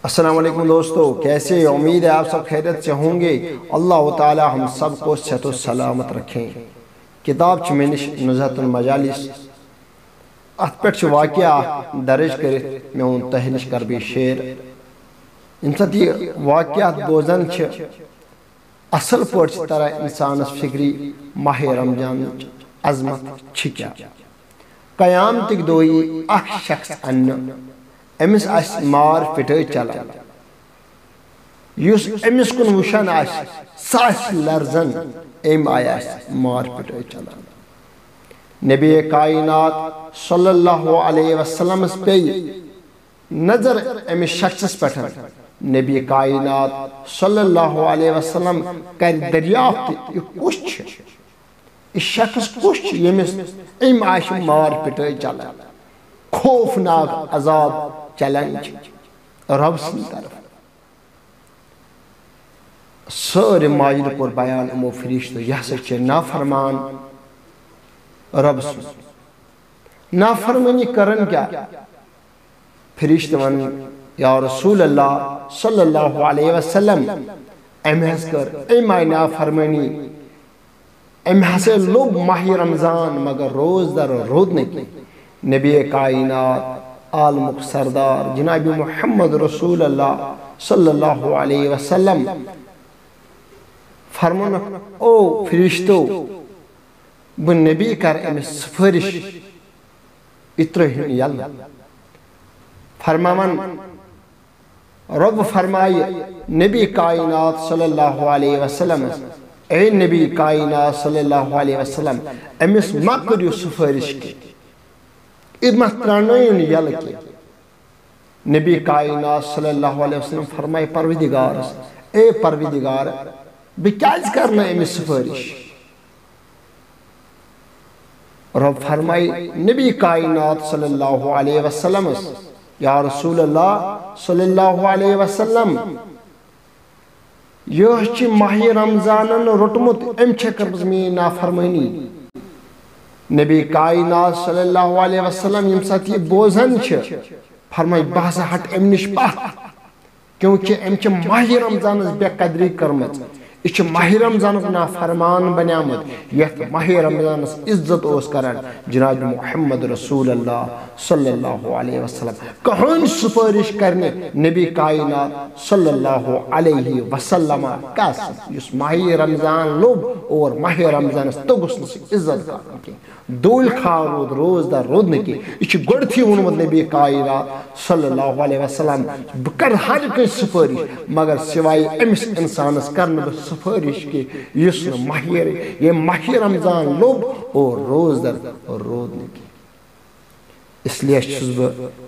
السلام علیکم دوستو، کیسے؟ امید ہے آپ سب خیریت سے ہوں گے۔ اللہ تعالی ہم سب کو صحت و سلامت رکھیں۔ کتاب چھ میں نش نزہت المجالس ات پہ واقعہ درج کرت میں اون تہ نش کر بی شیر یم سات یہ واقعات بوزن اصل پٲٹھۍ تران انسانس فکری ماہ رمضان عظمت کیا۔ قیامتک دۄہ اکھ شخص انہ امس آس مار پٹائی چلان، یس امس کن وشان آس سہ آس لرزن، ام آیا مار پٹائی چلان۔ نبی کائنات صلی اللہ علیہ وسلم پہ نظر امس شخص پہ، نبی کائنات صلی اللہ علیہ وسلم کر دریافت یہ کس یہ شخص کس یمس ام آس مار پٹائی چلان، خوفناک عذاب چیلنج رب سن طرف۔ سارے ماجر کور بیان امو فرشتو، یہ سا نافرمان رب سن۔ نافرمانی کرن کیا؟ فرشت ون یا رسول اللہ صلی اللہ علیہ وسلم ام حس کر ام آئی نافرمانی، ام حسے لب ماہ رمضان مگر روز در رودنے کی۔ نبی کائنات عالمک سردار جناب محمد رسول اللہ صلی اللہ علیہ وسلم فرمان او فرشتو بہ نبی کر امس سفارش اترہن یل۔ فرمان رب فرمائی نبی کائنات صلی اللہ علیہ وسلم، اے نبی کائنات صلی اللہ علیہ وسلم امس ما کریو سفارش کی، ادمت ترانین یل کی۔ نبی کائنات صلی اللہ علیہ وسلم فرمائی پروردگار، اے پروردگار بکیاز کرنا امس سفارش؟ رب فرمائی نبی کائنات صلی اللہ علیہ وسلم، یا رسول اللہ صلی اللہ علیہ وسلم یہ چھ ماہ رمضانن رٹمت ام چھ کربز میں نافرمانی۔ نبی کائنات صلی اللہ علیہ وسلم یم ساتھ یہ بوزن چھ فرمائی بحث ہٹ ام نش پاک، کیونکہ ام چھ ماہ رمضان بے قدری کرمت، یہ ماہ رمضان نافرمان بنیامت، یہ ماہ رمضان عزت اوس کرن جناب محمد رسول اللہ صلی اللہ علیہ وسلم کہن سفارش کرنے نبی کائنات صلی اللہ علیہ وسلم کس اس ماہ رمضان لوب اور ماہ رمضان تگس عزت کرن کی دول خارود روز در رودنے کی۔ یہ گوڑ تھی ونمت نبی کائنات صلی اللہ علیہ وسلم بکر ہر کن سفارش مگر سوائے امس انسانس کرن سفارش کی یس یہ ماہ رمضان لوب اور روز در رودنے کی۔ اس لیے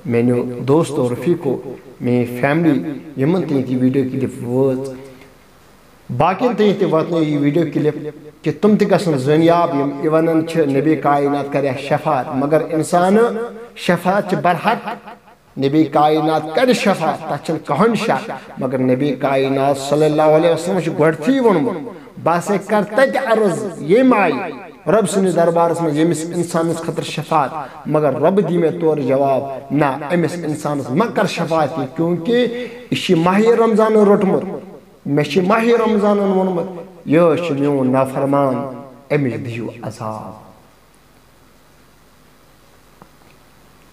میں نے دوست اور رفیقو میں فیملی یمن تھی ویڈیو کلپ وات باقی تھی واتن یہ ویڈیو کلپ کہ تم تہ گژھن زنیاب یم ونان چھ نبی کائنات کرے شفاعت، مگر انسان شفاعت چھ برحق، نبی کائنات کر شفاعت تک چھن کہن شک، مگر نبی کائنات صلی اللہ علیہ وسلم چھ گوڑتی ونمت باسے کر تک عرض یہ مائی رب سن دربارس میں یمس انسانس خطر شفاعت، مگر رب دی میں طور جواب نا امس انسانس مکر شفاعت کی، کیونکہ یہ ماہ رمضان رٹمت، میں چھ ماہ رمضان ونمت یہ چھ میون نافرمان امس دیو عذاب۔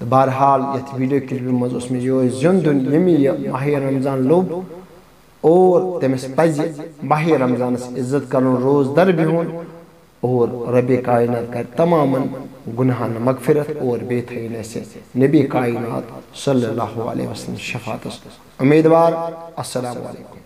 بہرحال یہ ویڈیو کلپ مز اس میں یہ زندن یمی ماہ رمضان لوب اور تمس پز ماہ رمضان عزت کرن روز در بہن اور رب کائنات کر تمام گناہان مغفرت اور بے تھینے سے نبی کائنات صلی اللہ علیہ وسلم شفاعت امیدوار۔ السلام علیکم۔